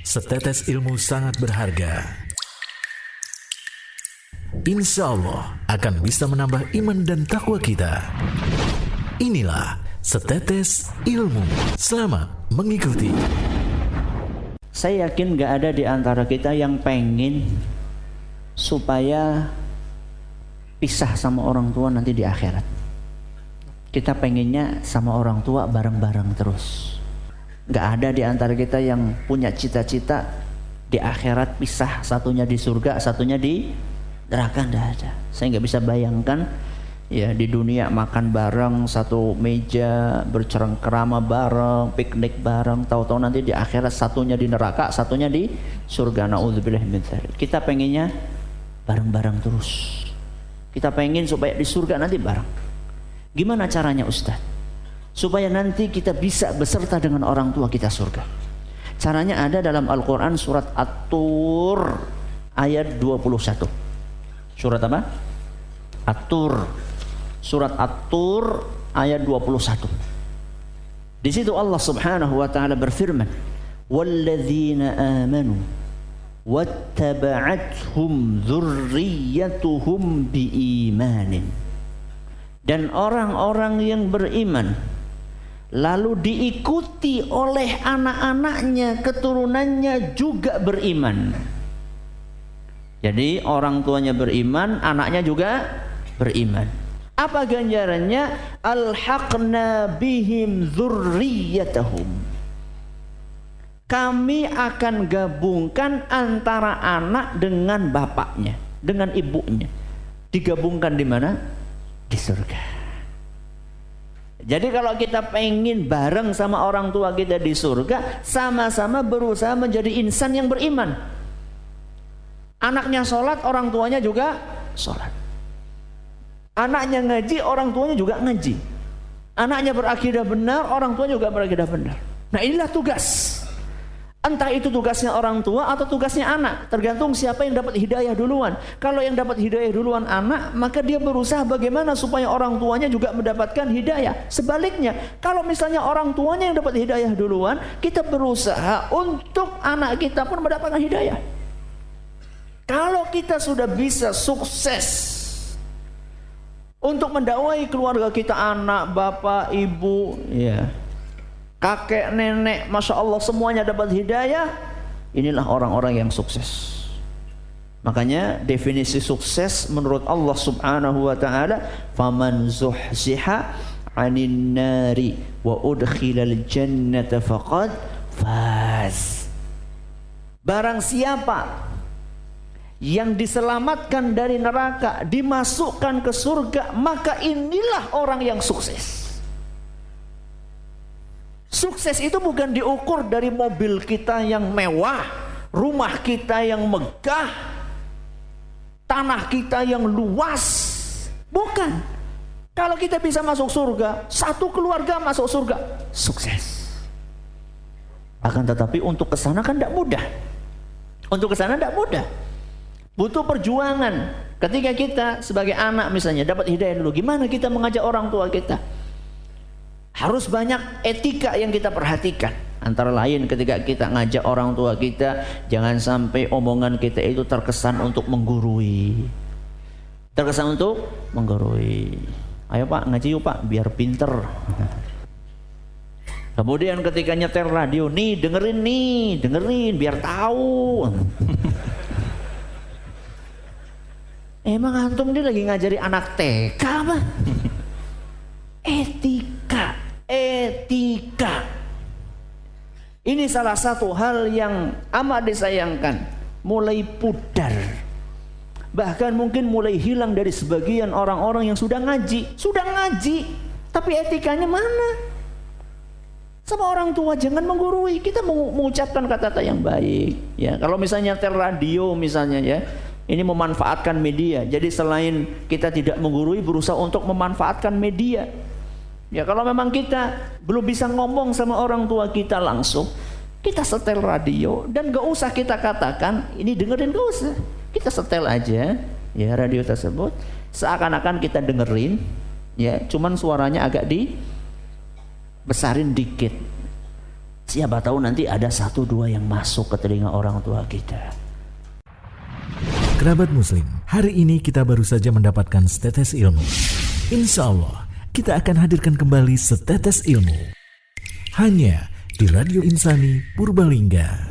Setetes ilmu sangat berharga. Insya Allah akan bisa menambah iman dan takwa kita. Inilah Setetes Ilmu. Selamat mengikuti. Saya yakin gak ada di antara kita yang pengen supaya pisah sama orang tua nanti di akhirat. Kita pengennya sama orang tua bareng-bareng terus. Gak ada di antara kita yang punya cita-cita di akhirat pisah, satunya di surga, satunya di neraka. Gak ada. Saya gak bisa bayangkan ya di dunia makan bareng satu meja, bercengkrama bareng, piknik bareng, tahu-tahu nanti di akhirat satunya di neraka, satunya di surga. Na'udzubillah min dzalik. Kita pengennya bareng-bareng terus. Kita pengen supaya di surga nanti bareng. Gimana caranya Ustaz? Supaya nanti kita bisa beserta dengan orang tua kita surga. Caranya ada dalam Al-Quran surat At-Tur ayat 21. Surat apa? At-Tur. Surat At-Tur ayat 21. Di situ Allah Subhanahu wa taala berfirman, "Walladzina amanu wattaba'athum dzurriyyatuhum biimanin." Dan orang-orang yang beriman lalu diikuti oleh anak-anaknya, keturunannya juga beriman. Jadi orang tuanya beriman, anaknya juga beriman. Apa ganjarannya? Alhaqna bihim dzurriyyatahum. Kami akan gabungkan antara anak dengan bapaknya, dengan ibunya. Digabungkan di mana? Di surga. Jadi kalau kita pengen bareng sama orang tua kita di surga, sama-sama berusaha menjadi insan yang beriman. Anaknya sholat, orang tuanya juga sholat. Anaknya ngaji, orang tuanya juga ngaji. Anaknya berakidah benar, orang tuanya juga berakidah benar. Nah inilah tugas. Entah itu tugasnya orang tua atau tugasnya anak, tergantung siapa yang dapat hidayah duluan. Kalau yang dapat hidayah duluan anak, maka dia berusaha bagaimana supaya orang tuanya juga mendapatkan hidayah. Sebaliknya, kalau misalnya orang tuanya yang dapat hidayah duluan, kita berusaha untuk anak kita pun mendapatkan hidayah. Kalau kita sudah bisa sukses untuk mendakwai keluarga kita, anak, bapak, ibu, ya, kakek, nenek, Masya Allah semuanya dapat hidayah. Inilah orang-orang yang sukses. Makanya definisi sukses menurut Allah Subhanahu wa ta'ala, faman zuhziha 'anil nari wa udkhilal jannata faqad faz. Barang siapa yang diselamatkan dari neraka, dimasukkan ke surga, maka inilah orang yang sukses. Sukses itu bukan diukur dari mobil kita yang mewah, rumah kita yang megah, tanah kita yang luas. Bukan. Kalau kita bisa masuk surga, satu keluarga masuk surga, sukses. Akan tetapi untuk ke sana kan tidak mudah. Untuk ke sana tidak mudah. Butuh perjuangan. Ketika kita sebagai anak misalnya dapat hidayah dulu, gimana kita mengajak orang tua kita? Harus banyak etika yang kita perhatikan. Antara lain ketika kita ngajak orang tua kita, jangan sampai omongan kita itu terkesan untuk menggurui. Terkesan untuk menggurui. Ayo Pak, ngaji yuk Pak, biar pinter. Kemudian ketika nyetel radio, nih dengerin biar tahu. Emang antum ini lagi ngajari anak TK apa? Etika. Ini salah satu hal yang amat disayangkan, mulai pudar. Bahkan mungkin mulai hilang dari sebagian orang-orang yang sudah ngaji, tapi etikanya mana? Sama orang tua jangan menggurui. Kita mengucapkan kata-kata yang baik. Ya, kalau misalnya nyetel radio misalnya ya, ini memanfaatkan media. Jadi selain kita tidak menggurui, berusaha untuk memanfaatkan media. Ya kalau memang kita belum bisa ngomong sama orang tua kita langsung, kita setel radio dan gak usah kita katakan ini dengerin, gak usah. Kita setel aja ya radio tersebut, seakan-akan kita dengerin, ya cuman suaranya agak dibesarin dikit. Siapa tahu nanti ada 1-2 yang masuk ke telinga orang tua kita. Kerabat Muslim, hari ini kita baru saja mendapatkan setetes ilmu. Insya Allah, kita akan hadirkan kembali setetes ilmu. Hanya di Radio Insani Purbalingga.